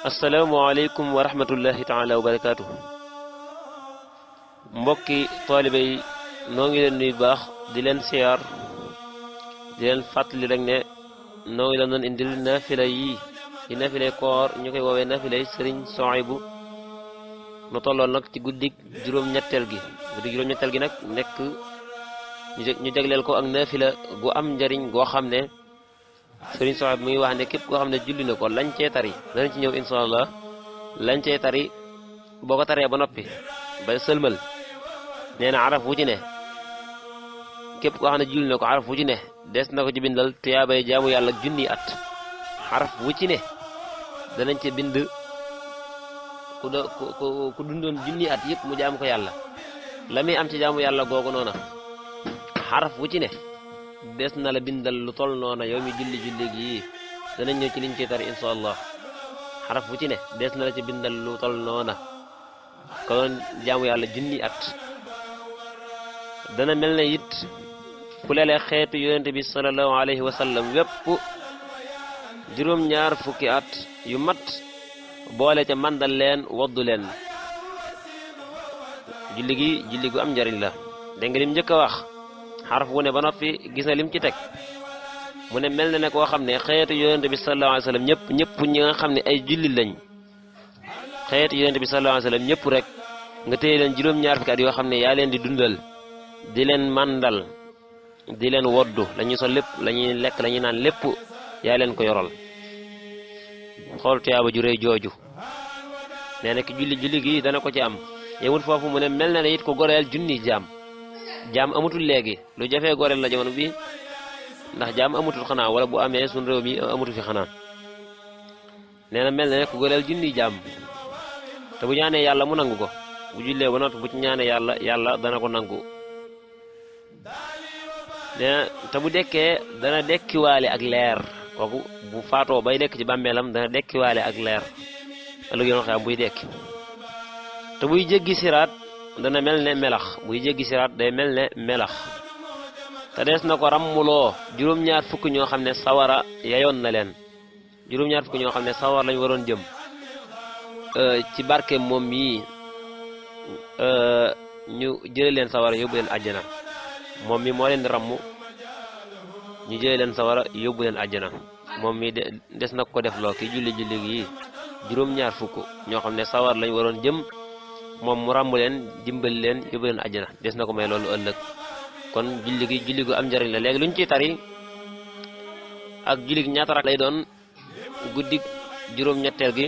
asalaamaaleykum wa rahmatullahi taala wa barakaatu mbokki taalibe yi noo ngi leen nuyu baax di leen siyaar di leen fàttali rek ne noo ngi leen doon indil naafila yi di naafilay koor ñu koy woowee naafilay sëriñ Sohaybu nu tolloon nag ci guddig juróom-ñetteel gi nag nekk ñu jagleel ko ak naafila gu am njariñ goo xam ne sëriñ Sohaybu muy wax ne képp koo xam ne julli na ko lañ cee tari danañ ci ñëw insha allah lañ cee tari boo ko taree ba noppi ba sëlmal nee na araf wu ci ne képp koo xam ne julli na ko araf wu ci ne des na ko ci bindal tuyaabay jaamu yàlla junni at araf wu ci ne danañ ci bind ku dundoon junni at yëpp mu jaam ko yàlla la muy am ci jaamu yàlla googu noona araf wu ci ne des na la bindal lu toll noona yow mi julli gi danañ ñëw ci liñ ci tari insha allah xaraf bu ci ne des na la ci bindal lu toll noona kon jaamu yàlla junni at dana mel ne it ku lelee xeetu yonente bi sallallahu alayhi wa sallam wépp juróom-ñaar fukki at yu mat boole ca mandal leen woddu leen julli gu am njariñ la dégg nga lim njëkk a wax xaraf wu ne ba noppi gis na lim ci teg mu ne mel na ne koo xam ne xeetu yonente bi sallallahu alayhi wa sallam ñëpp ñi nga xam ne ay julli lañ xeetu yonente bi sallallahu alayhi wa sallam ñëpp rek nga téye leen juróom-ñaar fukki at yoo xam ne yaa leen di dundal di leen mandal di leen woddu la ñuy sol lépp la ñuy lekk la ñuy naan lépp yaa leen ko yoral xool tuyaaba ju rëy jooju nee na ki julli gi dana ko ci am yewul foofu mu ne mel na ne it ko goreel junni jaam amatul léegi lu jafee goreel la jamono bi ndax jaam amatul xanaa wala bu amee sun réew mi amatul fi xanaa nee na mel na ne ku goreel junni jaam te bu ñaanee yàlla mu nangu ko bu jullee ba noppi bu ci ñaanee yàlla dana ko nangu nee na te bu dekkee dana dekkiwaale ak leer kooku bu faatoo bay dekk ci bàmmeelam dana dekkiwaale ak leer ëllëg yoon xam buy dekki te buy jéggi siraat dana mel ne melax buy jéggi siraat day mel ne melax te des na ko ràmmuloo juróom-ñaar fukk ñoo xam ne sawara yayoon na leen juróom-ñaar fukk ñoo xam ne sawar lañ waroon jëm ci barke moom mii ñu jële leen sawara yóbbu leen àjjana moom mi moo leen di ràmm ñu jële leen sawara yóbbu leen àjjana moom mi des na ko def loo ki julli gi juróom-ñaar fukk ñoo xam ne sawar lañ waroon jëm moom mu ràmm leen dimbali leen yóbbu leen àjjana des na ko may loolu ëllëg kon julli gu am njariñ la léegi luñ ci tari ak julli gi ñaata rak lay doon guddik juróom-ñetteel gi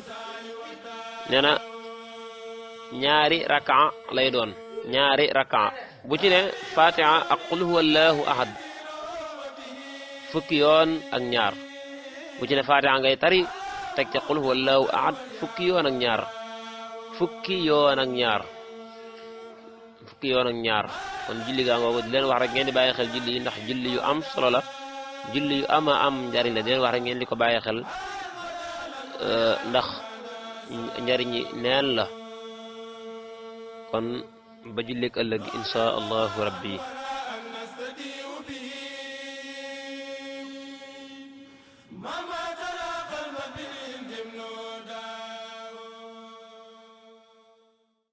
nee na ñaari rakaa lay doon ñaari rakaa bu ci ne fatiha ak qul huwallahu ahad fukki yoon ak ñaar bu ci ne fatiha ngay tari teg ca qul huwallahu ahad fukki yoon ak ñaar kon julli gaa ngoogu di leen wax rek ngeen di bàyyi xel julli yi ndax julli yu am solo la julli yu ama am njariñ la di leen wax rek ngeen di ko bàyyi xel ndax njariñi neen la kon ba julleek ëllëg insha allahu rabbi